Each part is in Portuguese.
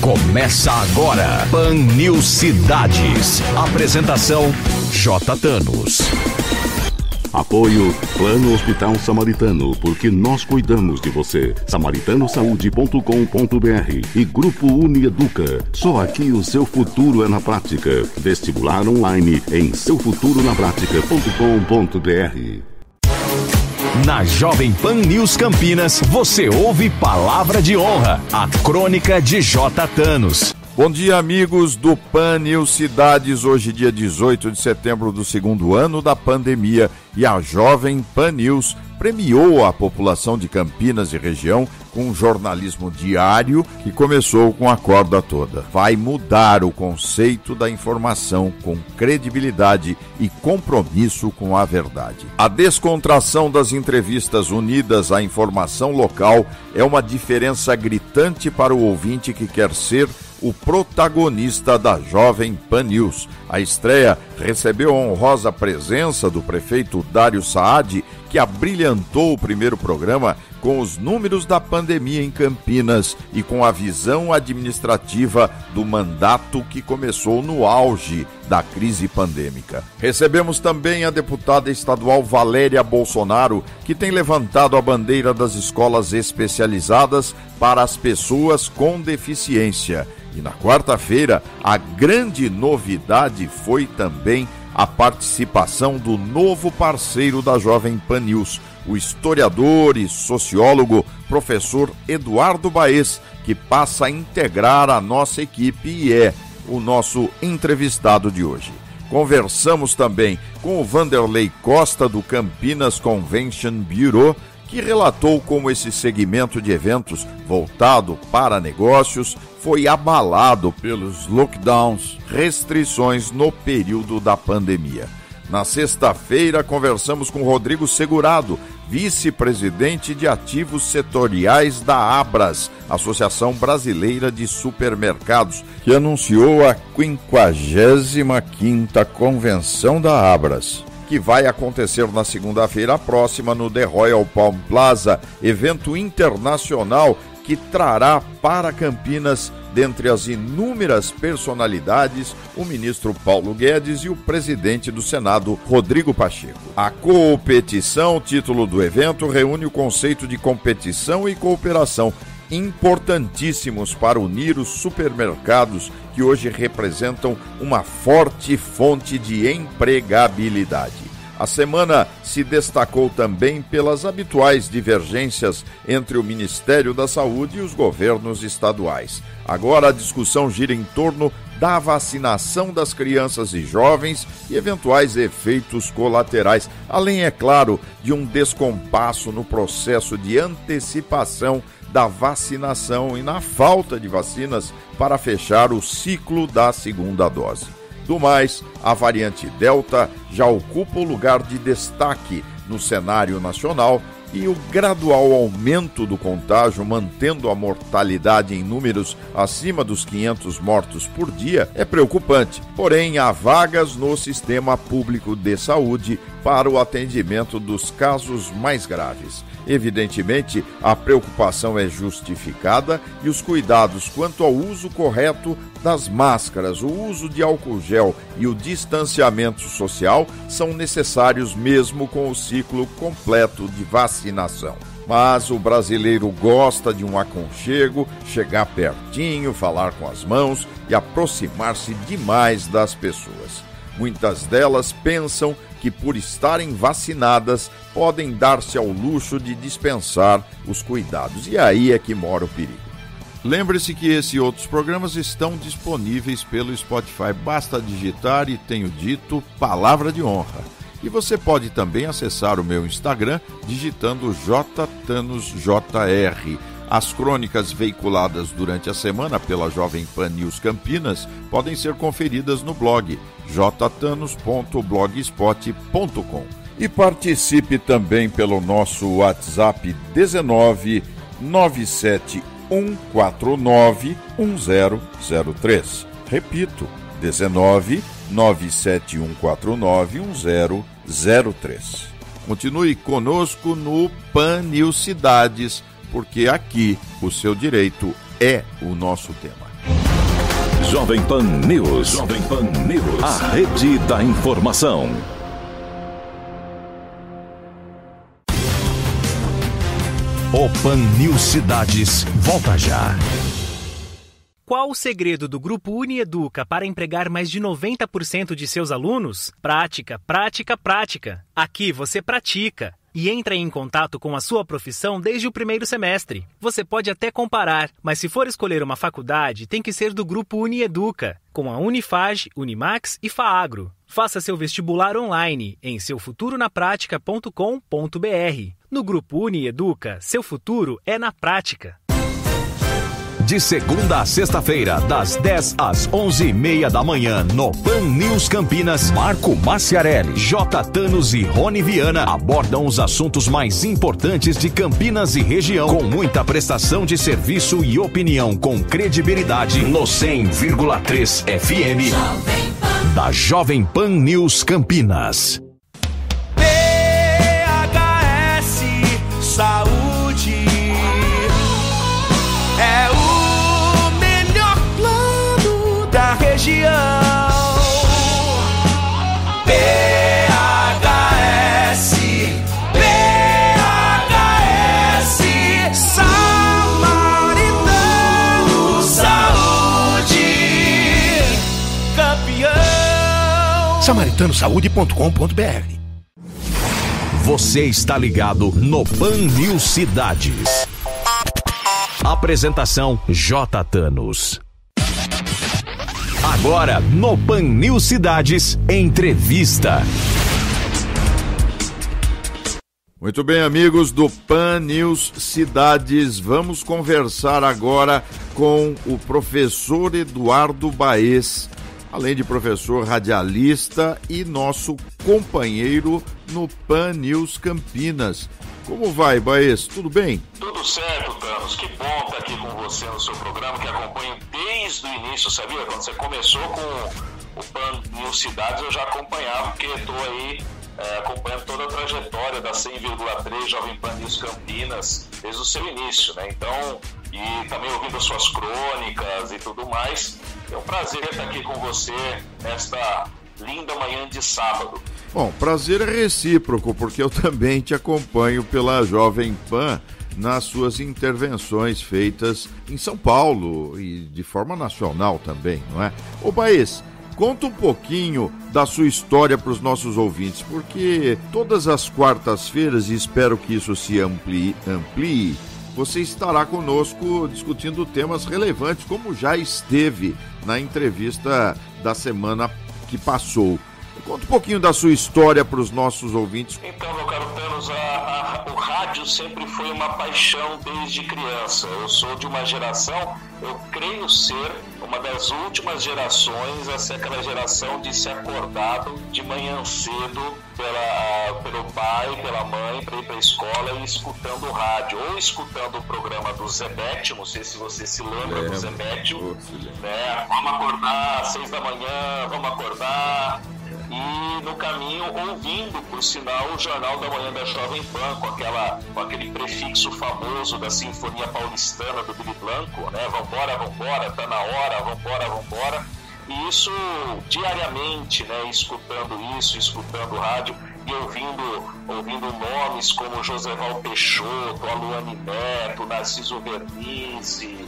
Começa agora, Pan News Cidades. Apresentação, J. Thanos. Apoio Plano Hospital Samaritano, porque nós cuidamos de você. SamaritanoSaude.com.br e Grupo Unieduca. Só aqui o seu futuro é na prática. Vestibular online em seufuturonapratica.com.br. Na Jovem Pan News Campinas, você ouve Palavra de Honra, a crônica de J. Thanos. Bom dia, amigos do Pan News Cidades. Hoje, dia 18 de setembro do segundo ano da pandemia, e a Jovem Pan News premiou a população de Campinas e região com um jornalismo diário que começou com a corda toda. Vai mudar o conceito da informação com credibilidade e compromisso com a verdade. A descontração das entrevistas unidas à informação local é uma diferença gritante para o ouvinte que quer ser o protagonista da Jovem Pan News. A estreia recebeu a honrosa presença do prefeito Dário Saad, que abrilhantou o primeiro programa com os números da pandemia em Campinas e com a visão administrativa do mandato que começou no auge da crise pandêmica. Recebemos também a deputada estadual Valéria Bolsonaro, que tem levantado a bandeira das escolas especializadas para as pessoas com deficiência. E na quarta-feira, a grande novidade foi também a participação do novo parceiro da Jovem Pan News, o historiador e sociólogo professor Eduardo Baez, que passa a integrar a nossa equipe e é o nosso entrevistado de hoje. Conversamos também com o Vanderlei Costa, do Campinas Convention Bureau, que relatou como esse segmento de eventos voltado para negócios foi abalado pelos lockdowns, restrições no período da pandemia. Na sexta-feira, conversamos com Rodrigo Segurado, vice-presidente de ativos setoriais da Abras, Associação Brasileira de Supermercados, que anunciou a 55ª convenção da Abras, que vai acontecer na segunda-feira próxima no The Royal Palm Plaza, evento internacional que trará para Campinas, dentre as inúmeras personalidades, o ministro Paulo Guedes e o presidente do Senado, Rodrigo Pacheco. A competição, título do evento, reúne o conceito de competição e cooperação, importantíssimos para unir os supermercados que hoje representam uma forte fonte de empregabilidade. A semana se destacou também pelas habituais divergências entre o Ministério da Saúde e os governos estaduais. Agora a discussão gira em torno da vacinação das crianças e jovens e eventuais efeitos colaterais, além, é claro, de um descompasso no processo de antecipação da vacinação e na falta de vacinas para fechar o ciclo da segunda dose. Do mais, a variante Delta já ocupa o lugar de destaque no cenário nacional e o gradual aumento do contágio, mantendo a mortalidade em números acima dos 500 mortos por dia, é preocupante. Porém, há vagas no sistema público de saúde para o atendimento dos casos mais graves. Evidentemente, a preocupação é justificada e os cuidados quanto ao uso correto das máscaras, o uso de álcool gel e o distanciamento social são necessários mesmo com o ciclo completo de vacinação. Mas o brasileiro gosta de um aconchego, chegar pertinho, falar com as mãos e aproximar-se demais das pessoas. Muitas delas pensam que, por estarem vacinadas, podem dar-se ao luxo de dispensar os cuidados. E aí é que mora o perigo. Lembre-se que esse e outros programas estão disponíveis pelo Spotify. Basta digitar e tenho dito Palavra de Honra. E você pode também acessar o meu Instagram digitando JThanosJR. As crônicas veiculadas durante a semana pela Jovem Pan News Campinas podem ser conferidas no blog jthanos.blogspot.com. E participe também pelo nosso WhatsApp 19 97149 1003. Repito, 19 97149 1003. Continue conosco no Pan News Cidades, porque aqui o seu direito é o nosso tema. Jovem Pan News. Jovem Pan News. A rede da informação. O Pan News Cidades volta já. Qual o segredo do Grupo Unieduca para empregar mais de 90% de seus alunos? Prática, prática, prática. Aqui você pratica e entra em contato com a sua profissão desde o primeiro semestre. Você pode até comparar, mas se for escolher uma faculdade, tem que ser do Grupo Unieduca, com a Unifage, Unimax e FAAGRO. Faça seu vestibular online em seufuturonapratica.com.br. No Grupo Unieduca, seu futuro é na prática. De segunda a sexta-feira, das 10 às 11h30 da manhã, no Pan News Campinas, Marco Maciarelli, J. Thanos e Rony Viana abordam os assuntos mais importantes de Campinas e região, com muita prestação de serviço e opinião com credibilidade no 100,3 FM da Jovem Pan News Campinas. PHS Saúde é o da região. PHS Samaritano Saúde, campeão. SamaritanoSaude.com.br. Você está ligado no Pan News Cidades. Apresentação J. Thanos. Agora, no Pan News Cidades, entrevista. Muito bem, amigos do Pan News Cidades, vamos conversar agora com o professor Eduardo Baez, além de professor radialista e nosso companheiro no Pan News Campinas. Como vai, Baez? Tudo bem? Tudo certo, Thanos. Que bom estar aqui com você no seu programa, que acompanho desde o início, sabia? Quando você começou com o Pan News Cidades, eu já acompanhava, porque estou aí acompanhando toda a trajetória da 100,3 Jovem Pan News Campinas, desde o seu início, né? Então, e também ouvindo as suas crônicas e tudo mais. É um prazer estar aqui com você nesta linda manhã de sábado. Bom, prazer é recíproco, porque eu também te acompanho pela Jovem Pan nas suas intervenções feitas em São Paulo e de forma nacional também, não é? Ô Baez, conta um pouquinho da sua história para os nossos ouvintes, porque todas as quartas-feiras, e espero que isso se amplie, você estará conosco discutindo temas relevantes, como já esteve na entrevista da semana que passou. Conta um pouquinho da sua história para os nossos ouvintes. Então, meu caro Thanos, o rádio sempre foi uma paixão desde criança. Eu sou de uma geração, eu creio ser uma das últimas gerações a ser aquela geração de ser acordado de manhã cedo pelo pai, pela mãe, para ir para a escola e escutando o rádio, ou escutando o programa do Zebete, não sei se você se lembra do Zebete, né? Vamos acordar às 6 da manhã, vamos acordar. E no caminho ouvindo, por sinal, o Jornal da Manhã da Jovem Pan, com aquele prefixo famoso da Sinfonia Paulistana do Billy Blanco, né? Vambora, vambora, tá na hora, vambora, vambora. E isso diariamente, né? Escutando o rádio e ouvindo nomes como Joseval Peixoto, Aluane Neto, Narciso Vernizzi,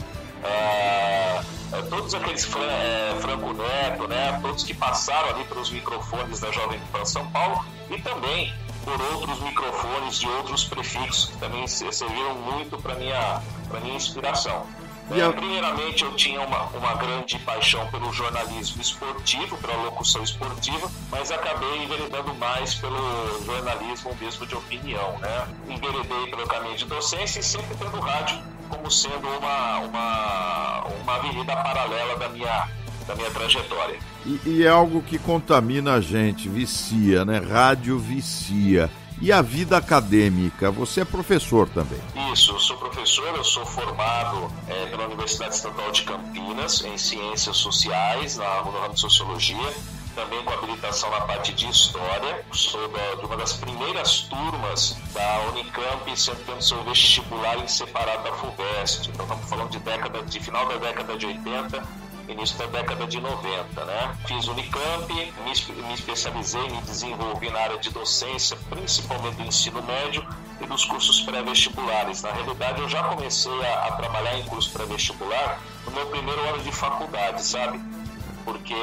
todos aqueles Franco Neto, né? Todos que passaram ali pelos microfones da Jovem Pan São Paulo e também por outros microfones de outros prefixos que também serviram muito para minha inspiração. Primeiramente, eu tinha uma grande paixão pelo jornalismo esportivo, pela locução esportiva, mas acabei enveredando mais pelo jornalismo mesmo de opinião, né? Enveredei pelo caminho de docência e sempre tendo rádio como sendo uma avenida paralela da minha trajetória. E é algo que contamina a gente, vicia, né? Rádio vicia. E a vida acadêmica? Você é professor também? Isso, eu sou professor, eu sou formado pela Universidade Estadual de Campinas em Ciências Sociais, no ramo de Sociologia, também com habilitação na parte de História. Sou de uma das primeiras turmas da Unicamp, sempre tendo seu vestibular em separado da FUVEST. Então estamos falando de final da década de 80, início da década de 90, né? Fiz Unicamp, me especializei, me desenvolvi na área de docência, principalmente do ensino médio e dos cursos pré-vestibulares. Na realidade, eu já comecei a trabalhar em curso pré-vestibular no meu primeiro ano de faculdade, sabe? Porque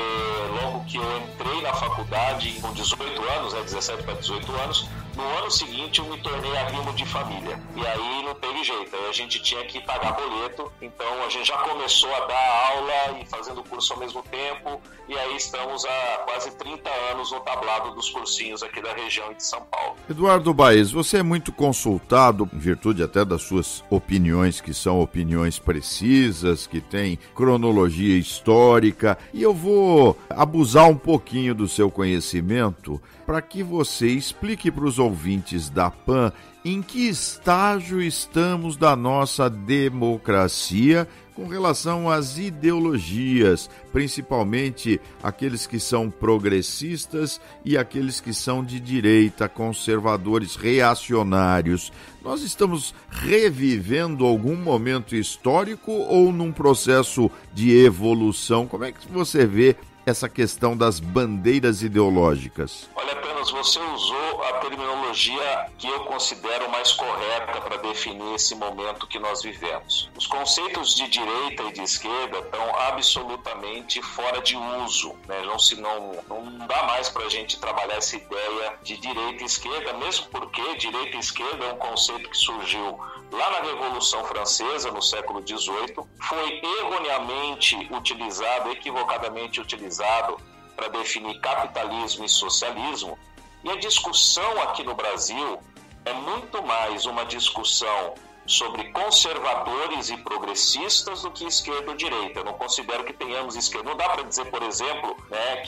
logo que eu entrei na faculdade, com 18 anos, 17 para 18 anos, no ano seguinte eu me tornei arrimo de família. E aí não teve jeito, aí a gente tinha que pagar boleto, então a gente já começou a dar aula e fazendo curso ao mesmo tempo, e aí estamos há quase 30 anos no tablado dos cursinhos aqui da região de São Paulo. Eduardo Baez, você é muito consultado, em virtude até das suas opiniões, que são opiniões precisas, que têm cronologia histórica, e eu vou abusar um pouquinho do seu conhecimento para que você explique para os ouvintes da PAN em que estágio estamos da nossa democracia com relação às ideologias, principalmente aqueles que são progressistas e aqueles que são de direita, conservadores, reacionários. Nós estamos revivendo algum momento histórico ou num processo de evolução? Como é que você vê essa questão das bandeiras ideológicas? Olha, apenas você usou a terminologia que eu considero mais correta para definir esse momento que nós vivemos. Os conceitos de direita e de esquerda estão absolutamente fora de uso, né? Não dá mais para a gente trabalhar essa ideia de direita e esquerda, mesmo porque direita e esquerda é um conceito que surgiu lá na Revolução Francesa, no século XVIII, foi erroneamente utilizado, equivocadamente utilizado para definir capitalismo e socialismo, e a discussão aqui no Brasil é muito mais uma discussão sobre conservadores e progressistas do que esquerda ou direita. Eu não considero que tenhamos esquerda. Não dá para dizer, por exemplo, né,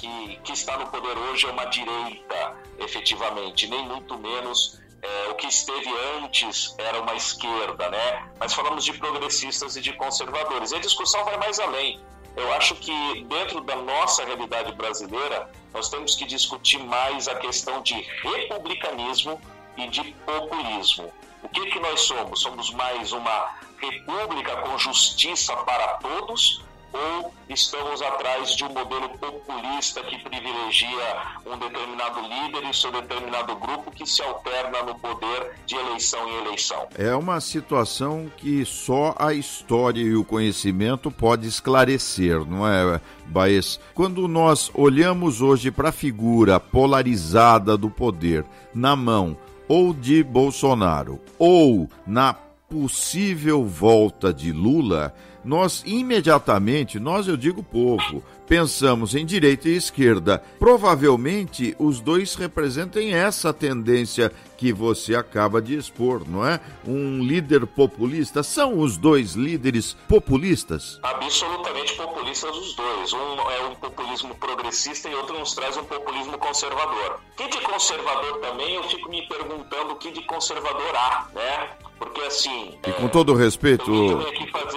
que está no poder hoje é uma direita, efetivamente, nem muito menos o que esteve antes era uma esquerda, né? Mas falamos de progressistas e de conservadores. E a discussão vai mais além. Eu acho que dentro da nossa realidade brasileira, nós temos que discutir mais a questão de republicanismo e de populismo. O que nós somos? Somos mais uma república com justiça para todos, ou estamos atrás de um modelo populista que privilegia um determinado líder e seu determinado grupo que se alterna no poder de eleição em eleição? É uma situação que só a história e o conhecimento pode esclarecer, não é, Baez? Quando nós olhamos hoje para a figura polarizada do poder na mão ou de Bolsonaro ou na possível volta de Lula, nós imediatamente, eu digo povo, pensamos em direita e esquerda. Provavelmente os dois representem essa tendência que você acaba de expor, não é? Um líder populista. São os dois líderes populistas? Absolutamente populistas os dois. Um é um populismo progressista e outro nos traz um populismo conservador. Que de conservador também, eu fico me perguntando o que de conservador há, né? Porque assim... E com todo respeito,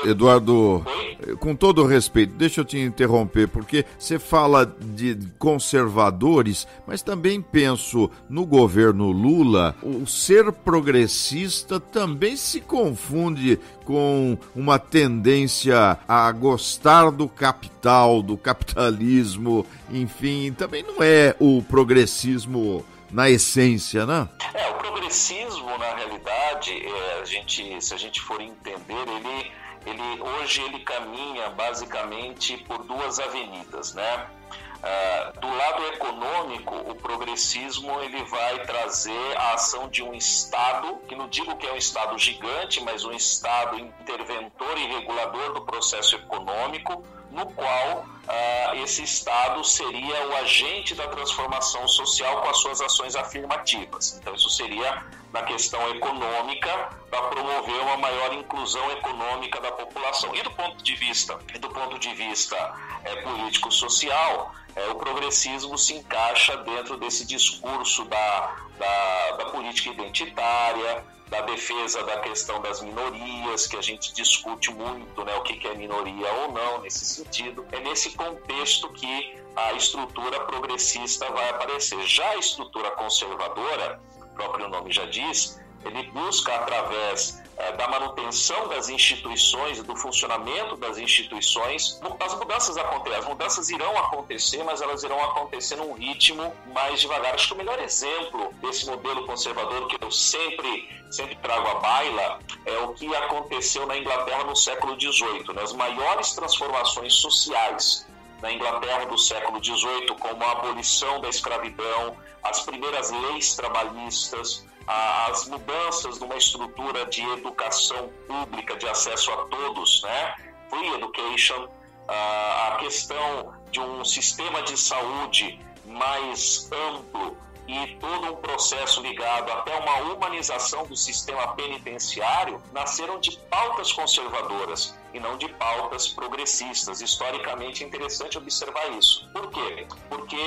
Eduardo, com todo respeito, deixa eu te interromper, porque você fala de conservadores, mas também penso no governo Lula, o ser progressista também se confunde com uma tendência a gostar do capital, do capitalismo, enfim, também não é o progressismo na essência, né? O progressismo, na realidade, se a gente for entender, hoje ele caminha basicamente por duas avenidas, né? Do lado econômico, o progressismo ele vai trazer a ação de um Estado, que não digo que é um Estado gigante, mas um Estado interventor e regulador do processo econômico, no qual esse Estado seria o agente da transformação social com as suas ações afirmativas. Então isso seria na questão econômica, para promover uma maior inclusão econômica da população. E do ponto de vista político-social, o progressismo se encaixa dentro desse discurso da política identitária, da defesa da questão das minorias, que a gente discute muito, né, o que é minoria ou não nesse sentido. É nesse contexto que a estrutura progressista vai aparecer. Já a estrutura conservadora, o próprio nome já diz, ele busca, através da manutenção das instituições, do funcionamento das instituições, as mudanças acontecem. As mudanças irão acontecer, mas elas irão acontecer num ritmo mais devagar. Acho que o melhor exemplo desse modelo conservador que eu sempre trago à baila é o que aconteceu na Inglaterra no século XVIII, né? As maiores transformações sociais na Inglaterra do século XVIII, como a abolição da escravidão, as primeiras leis trabalhistas, as mudanças numa estrutura de educação pública, de acesso a todos, né? Free education, a questão de um sistema de saúde mais amplo e todo um processo ligado até uma humanização do sistema penitenciário, nasceram de pautas conservadoras e não de pautas progressistas. Historicamente é interessante observar isso. Por quê? Porque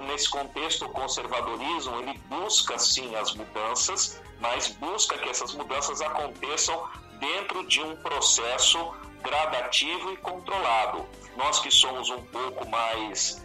nesse contexto o conservadorismo ele busca sim as mudanças, mas busca que essas mudanças aconteçam dentro de um processo gradativo e controlado. Nós que somos um pouco mais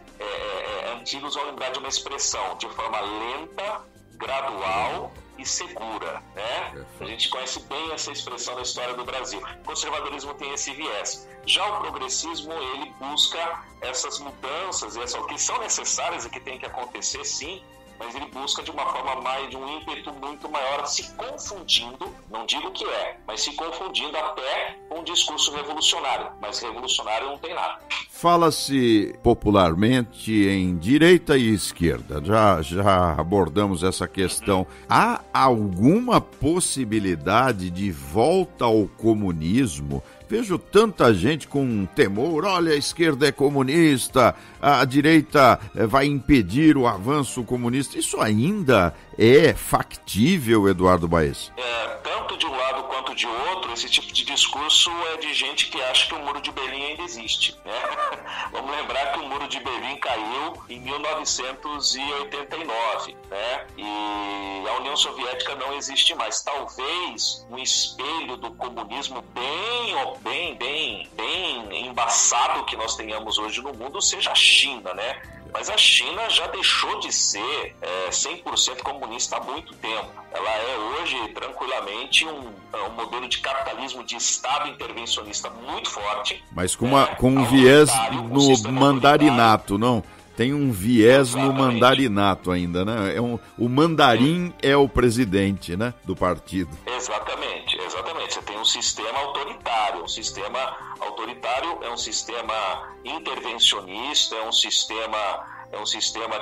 antigos vão lembrar de uma expressão: de forma lenta, gradual e segura, né? A gente conhece bem essa expressão na história do Brasil. O conservadorismo tem esse viés. Já o progressismo, ele busca essas mudanças, que são necessárias e que tem que acontecer, sim, mas ele busca de uma forma mais, de um ímpeto muito maior, se confundindo, não digo que mas se confundindo até com um discurso revolucionário, mas revolucionário não tem nada. Fala-se popularmente em direita e esquerda, já abordamos essa questão. Há alguma possibilidade de volta ao comunismo? Vejo tanta gente com temor: olha, a esquerda é comunista, a direita vai impedir o avanço comunista. Isso ainda é factível, Eduardo Baez? Tanto de um lado quanto de outro, esse tipo de discurso é de gente que acha que o Muro de Berlim ainda existe, né? Vamos lembrar que o Muro de Berlim caiu em 1989, né? E a União Soviética não existe mais. Talvez um espelho do comunismo bem embaçado que nós tenhamos hoje no mundo seja a China, né? Mas a China já deixou de ser 100% comunista há muito tempo. Ela é hoje, tranquilamente, um modelo de capitalismo de Estado intervencionista muito forte. Mas com um viés no mandarinato, não? Tem um viés no mandarinato ainda, né? O mandarim é o presidente, né, do partido. Exatamente. Você tem um sistema autoritário. Um sistema autoritário é um sistema intervencionista, é um sistema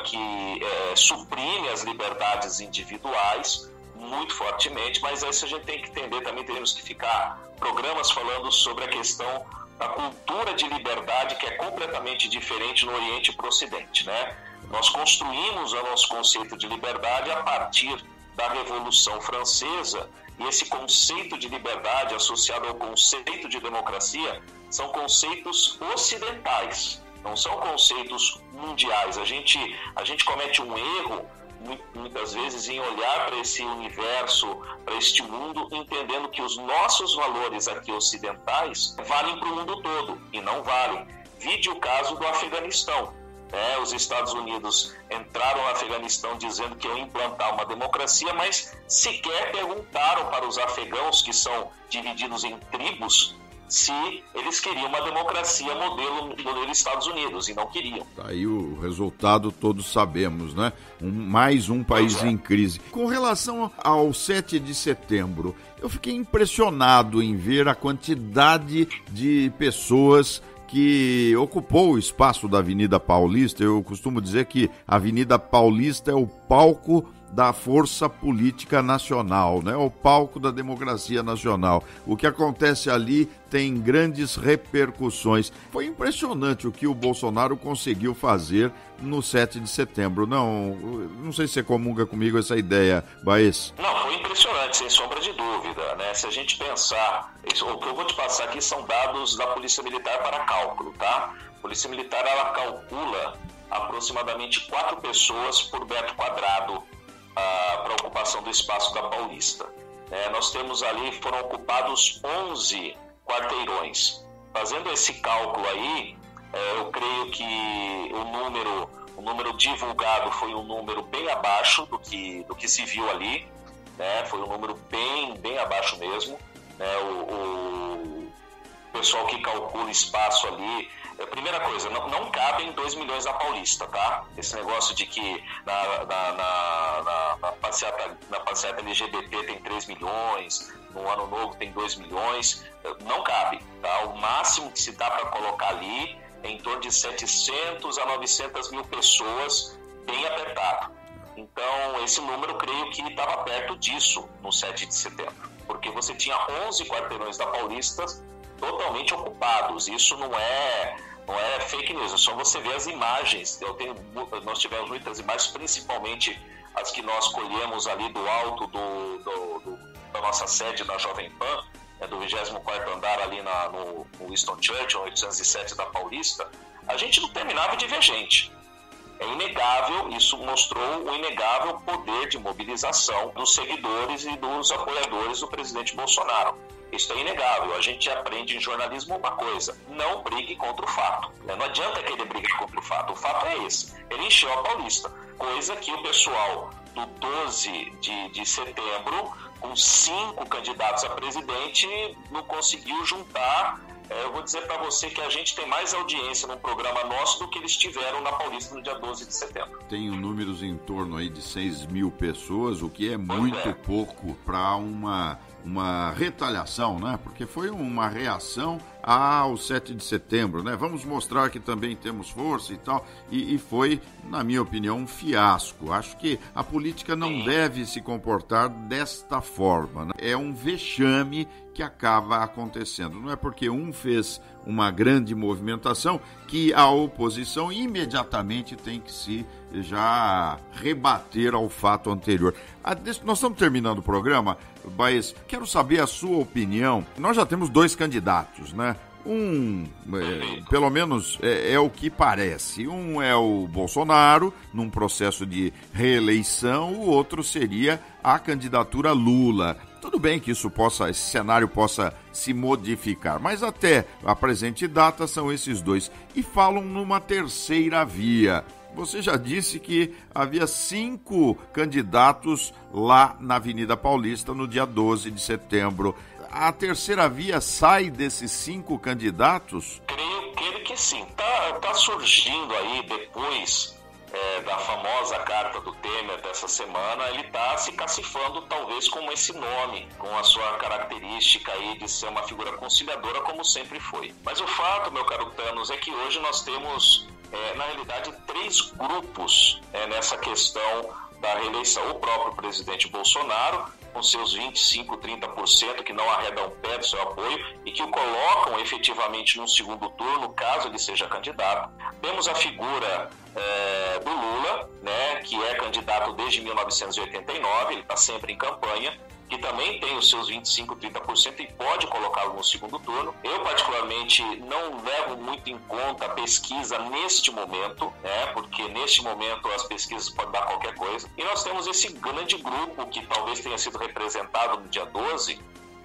que suprime as liberdades individuais muito fortemente, mas isso a gente tem que entender, também teremos que ficar programas falando sobre a questão da cultura de liberdade, que é completamente diferente no Oriente e para o Ocidente, né? Nós construímos o nosso conceito de liberdade a partir da Revolução Francesa, e esse conceito de liberdade associado ao conceito de democracia são conceitos ocidentais, não são conceitos mundiais. A gente comete um erro muitas vezes em olhar para esse universo, para este mundo, entendendo que os nossos valores aqui ocidentais valem para o mundo todo, e não valem. Vide o caso do Afeganistão. Os Estados Unidos entraram no Afeganistão dizendo que iam implantar uma democracia, mas sequer perguntaram para os afegãos, que são divididos em tribos, se eles queriam uma democracia modelo Estados Unidos, e não queriam. Aí o resultado todos sabemos, né? Mais um país em crise. Com relação ao 7 de setembro, eu fiquei impressionado em ver a quantidade de pessoas que ocupou o espaço da Avenida Paulista. Eu costumo dizer que a Avenida Paulista é o palco da força política nacional, né? O palco da democracia nacional. O que acontece ali tem grandes repercussões. Foi impressionante o que o Bolsonaro conseguiu fazer no 7 de setembro. Não sei se você comunga comigo essa ideia, Baez. Não, foi impressionante, sem sombra de dúvida, né? Se a gente pensar, o que eu vou te passar aqui são dados da Polícia Militar para cálculo, tá? A Polícia Militar, ela calcula aproximadamente 4 pessoas por metro quadrado para a ocupação do espaço da Paulista. Nós temos ali, foram ocupados 11 quarteirões. Fazendo esse cálculo aí, eu creio que o número divulgado foi um número bem abaixo do que se viu ali. né? Foi um número bem abaixo mesmo, né? O pessoal que calcula espaço ali, primeira coisa, não cabem 2 milhões na Paulista, tá? Esse negócio de que na passeata LGBT tem 3 milhões, no Ano Novo tem 2 milhões, não cabe, tá? O máximo que se dá para colocar ali é em torno de 700 a 900 mil pessoas, bem apertado. Então, esse número, creio que estava perto disso no 7 de setembro, porque você tinha 11 quarteirões da Paulista totalmente ocupados. Isso não é fake news, é só você ver as imagens. Nós tivemos muitas imagens, principalmente as que nós colhemos ali do alto da nossa sede na Jovem Pan, do 24º andar ali no Winston Churchill, 807 da Paulista. A gente não terminava de ver gente. É inegável, isso mostrou o inegável poder de mobilização dos seguidores e dos apoiadores do presidente Bolsonaro. Isso é inegável. A gente aprende em jornalismo uma coisa: não brigue contra o fato. Não adianta querer brigar contra o fato. O fato é esse. Ele encheu a Paulista. Coisa que o pessoal do 12 de setembro, com 5 candidatos a presidente, não conseguiu juntar. Eu vou dizer para você que a gente tem mais audiência num programa nosso do que eles tiveram na Paulista no dia 12 de setembro. Tenho números em torno aí de 6 mil pessoas, o que é muito pouco para uma retaliação, né? Porque foi uma reação ao 7 de setembro, né? Vamos mostrar que também temos força e tal. E foi, na minha opinião, um fiasco. Acho que a política não deve se comportar desta forma, né? É um vexame que acaba acontecendo. Não é porque um fez uma grande movimentação que a oposição imediatamente tem que se já rebater ao fato anterior. Nós estamos terminando o programa, Baez. Quero saber a sua opinião. Nós já temos 2 candidatos, né? Pelo menos é o que parece. Um é o Bolsonaro, num processo de reeleição, o outro seria a candidatura Lula. Tudo bem que esse cenário possa se modificar, mas até a presente data são esses 2. E falam numa terceira via. Você já disse que havia 5 candidatos lá na Avenida Paulista no dia 12 de setembro. A terceira via sai desses 5 candidatos? Creio que sim. Tá surgindo aí, depois da famosa carta do Temer dessa semana, ele está se cacifando talvez com esse nome, com a sua característica aí de ser uma figura conciliadora, como sempre foi. Mas o fato, meu caro Thanos, é que hoje nós temos, na realidade, 3 grupos nessa questão da reeleição. O próprio presidente Bolsonaro, com seus 25%, 30% que não arredam pé do seu apoio e que o colocam efetivamente no segundo turno, caso ele seja candidato. Temos a figura do Lula, né, que é candidato desde 1989, ele está sempre em campanha, que também tem os seus 25%, 30% e pode colocá-lo no segundo turno. Eu, particularmente, não levo muito em conta a pesquisa neste momento, né, porque neste momento as pesquisas podem dar qualquer coisa. E nós temos esse grande grupo que talvez tenha sido representado no dia 12,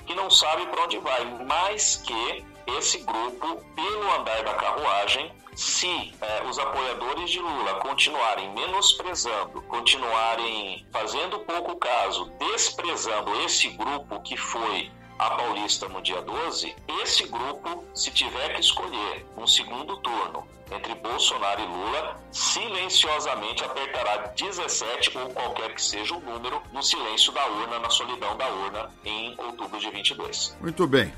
que não sabe para onde vai, mas que esse grupo, pelo andar da carruagem, se os apoiadores de Lula continuarem menosprezando, continuarem fazendo pouco caso, desprezando esse grupo que foi a Paulista no dia 12, esse grupo, se tiver que escolher um segundo turno entre Bolsonaro e Lula, silenciosamente apertará 17 ou qualquer que seja o número no silêncio da urna, na solidão da urna, em outubro de 22. Muito bem.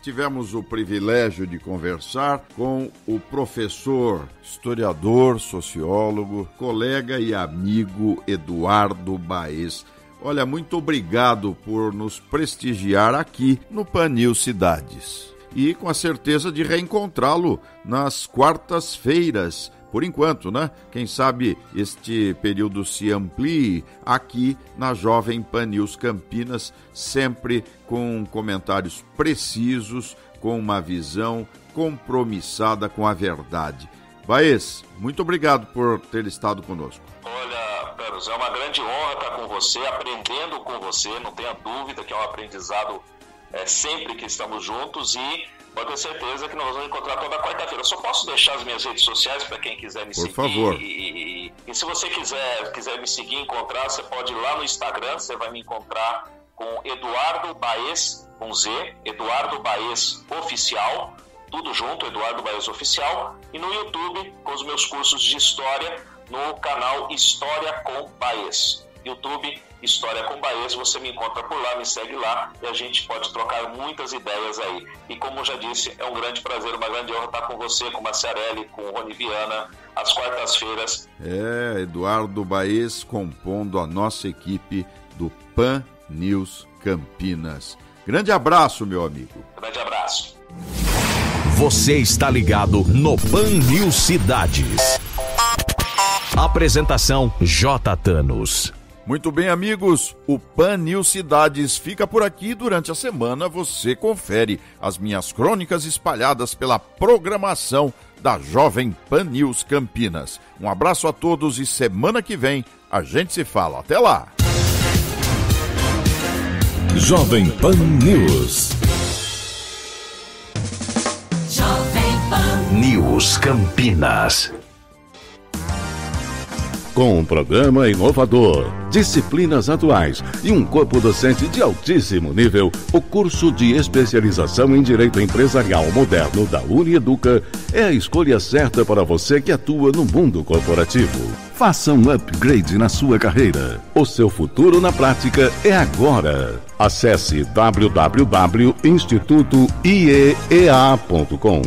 Tivemos o privilégio de conversar com o professor, historiador, sociólogo, colega e amigo Eduardo Baez. Olha, muito obrigado por nos prestigiar aqui no Pan News Cidades. E com a certeza de reencontrá-lo nas quartas-feiras, por enquanto, né? Quem sabe este período se amplie aqui na Jovem Pan News Campinas, sempre com comentários precisos, com uma visão compromissada com a verdade. Baez, muito obrigado por ter estado conosco. Olha, Peros, é uma grande honra estar com você, aprendendo com você, não tenha dúvida que é um aprendizado sempre que estamos juntos, e pode ter certeza que nós vamos encontrar toda quarta-feira. Eu só posso deixar as minhas redes sociais para quem quiser me seguir. Por favor. E E se você quiser me seguir, encontrar, você pode ir lá no Instagram, você vai me encontrar com Eduardo Baez, com Z, Eduardo Baez Oficial, tudo junto, Eduardo Baez Oficial, e no YouTube, com os meus cursos de História, no canal História com Baez. YouTube, História com Baez, você me encontra por lá, me segue lá e a gente pode trocar muitas ideias aí. E como eu já disse, é um grande prazer, uma grande honra estar com você, com Maciarelli, com Rony Viana, às quartas-feiras. Eduardo Baez compondo a nossa equipe do Pan News Campinas. Grande abraço, meu amigo. Grande abraço. Você está ligado no Pan News Cidades. Apresentação J. Thanos. Muito bem, amigos, o Pan News Cidades fica por aqui. Durante a semana você confere as minhas crônicas espalhadas pela programação da Jovem Pan News Campinas. Um abraço a todos e semana que vem a gente se fala. Até lá! Jovem Pan News. Jovem Pan News Campinas. Com um programa inovador, disciplinas atuais e um corpo docente de altíssimo nível, o curso de especialização em Direito Empresarial Moderno da Unieduca é a escolha certa para você que atua no mundo corporativo. Faça um upgrade na sua carreira. O seu futuro na prática é agora. Acesse www.institutoiea.com.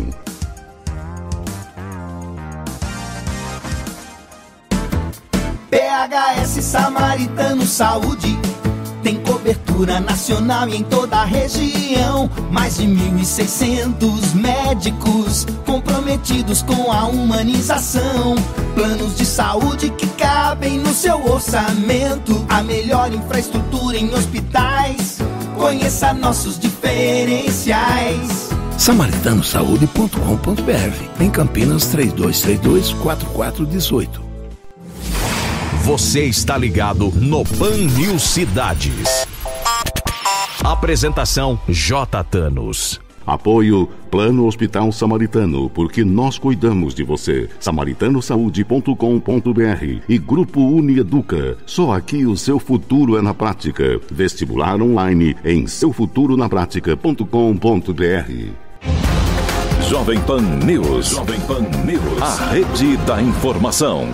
PHS Samaritano Saúde tem cobertura nacional e em toda a região. Mais de 1.600 médicos comprometidos com a humanização. Planos de saúde que cabem no seu orçamento. A melhor infraestrutura em hospitais. Conheça nossos diferenciais. SamaritanoSaude.com.br. Em Campinas, 3232-4418. Você está ligado no Pan News Cidades. Apresentação J. Thanos. Apoio Plano Hospital Samaritano, porque nós cuidamos de você. SamaritanoSaude.com.br e Grupo Unieduca. Só aqui o seu futuro é na prática. Vestibular online em seufturonapratica.com.br. Jovem Pan News. Jovem Pan News. A rede da informação.